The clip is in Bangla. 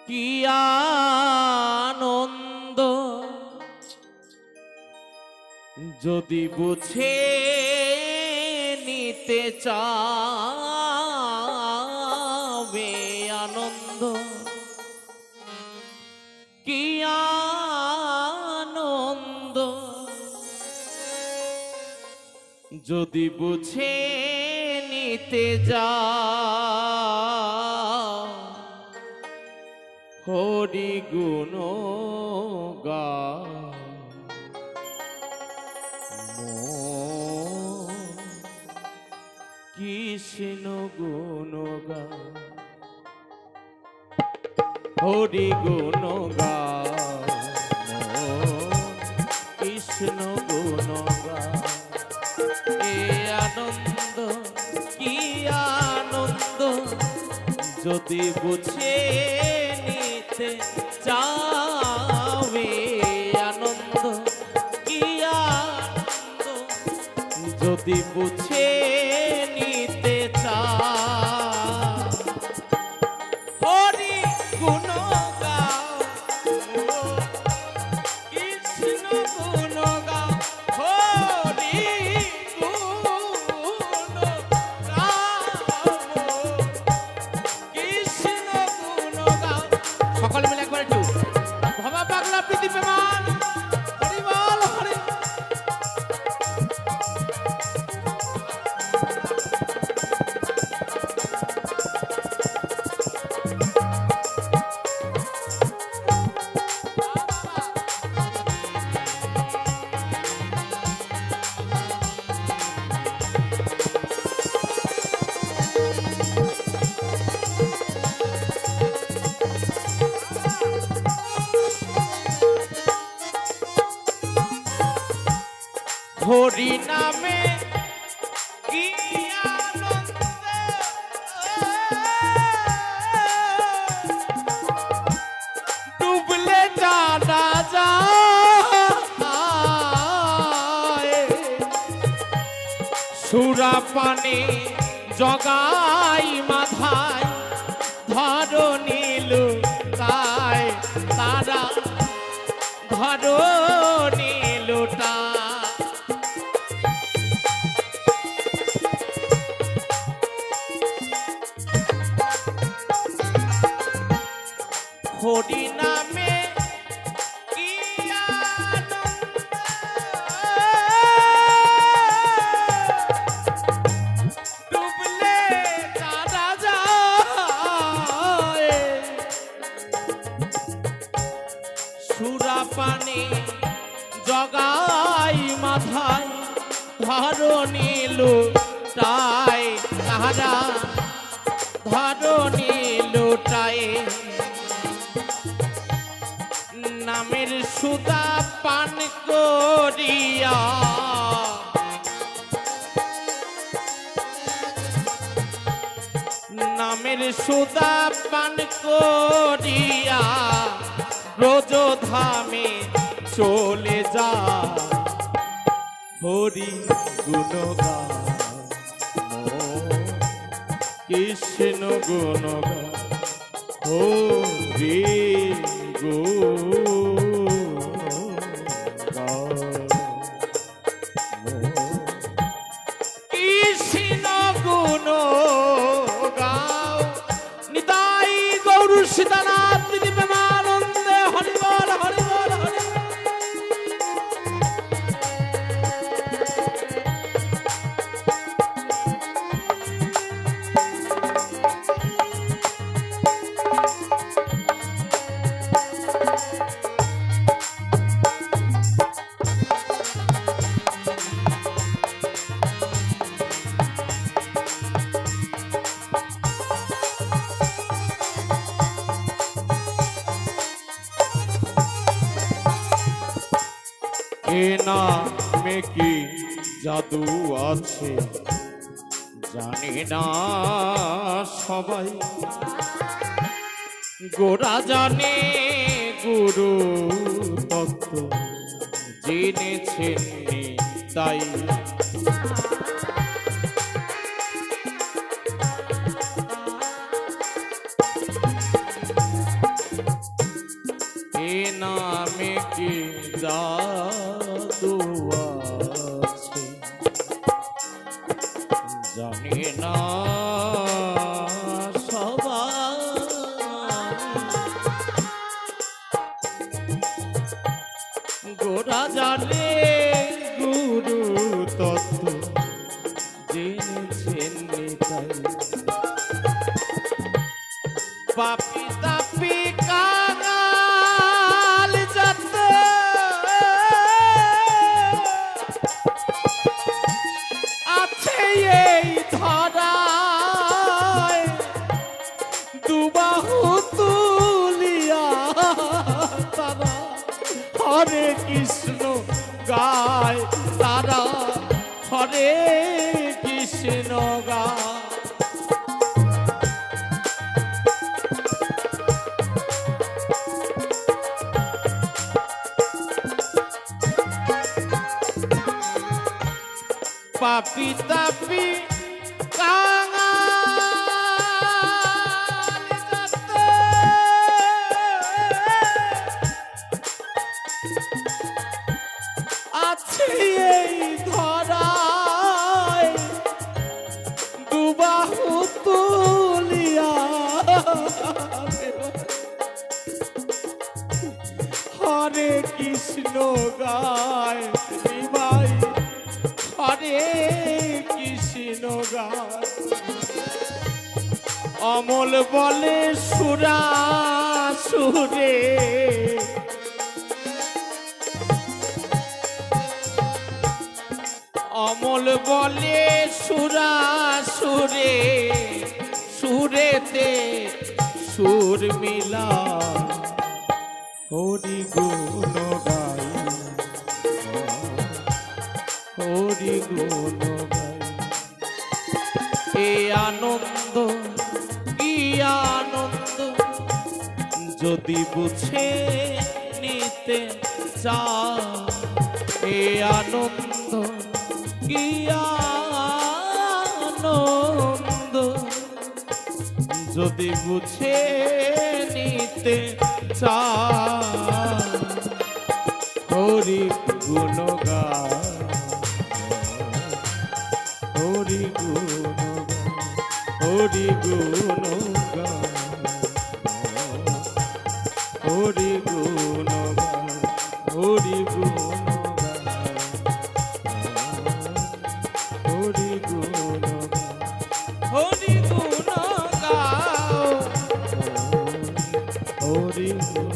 কি আনন্দ যদি বুঝে নিতে চাবে আনন্দ কি আনন্দ যদি বুঝে নিতে যাও হরি গুণ গাও কৃষ্ণ গুণ গাও হরি গুণ গাও কৃষ্ণ গুণ গাও এ আনন্দ কি আনন্দ যদি বুঝে নিতে চাও আনন্দ কি আনন্দ যদি বুঝে নিতে চাও হরি গুণ গাও কৃষ্ণ গুণ গাও হরি গুণ গাও কৃষ্ণ গুণ গাও সকলে মিলে একবার একটু ভবা পাগলা প্রীতি প্রেমান হরি বল হরি হরি নামে কি আনন্দ ডুবলে জানা যায় সুরা পানি জগাই মাথায় ধরো নীলু তাই তারা ধরো নীলুটা হরি নামে কি আনন্দ ডুবলে জানা যায় সুরা পানি জগাই মাথায় ধরো নীলু তাই তাহারা ধরো নীলুটাই নামের সুদা পান করিয়া নামের সুদা পান করিয়া ব্রজ ধামে চলে যা হরি গুণ গাও কৃষ্ণ গুণ গাও হরি কৃষ্ণ গুণ গাও নিতাই গৌর সীতানাথ প্রীতি প্রেমানন্দে হরি বল হরি বল হরি এ নামে কি জাদু আছে জানি না সবাই গোরা জানে গুরু তত্ত্ব জেনেছেন তাই জাদু আছে জানি না গোরা জানে গুরু তত্ত্ব জেনেছেন নিতাই পাপি তাপি কাঙাল যত আছে এই ধরায় দুবাহু তুলিয়া তারা হরে কৃষ্ণ গায় তারা হরে কৃষ্ণ গায় পাপি তাপি কাঙাল যত আছে এই ধরায় দুবাহু তুলিয়া হরে কৃষ্ণ গায় ভাই হরে কৃষ্ণ গায় অমল বলে সুরা সুরে অমল বলে সুরা সুরে সুরেতে সুর মিলা হরি গুণ গাই হরি গুণ গাই এ আনন্দ কি আনন্দ যদি বুঝে নিতে চাও এ আনন্দ কি আনন্দ যদি বুঝে নিতে চাও হরি গুণ গায় হরি গুণ হরি গুণ হরি গুণ হরি গুণ হরি গুণ হরি গুণ গাও হরি গুণ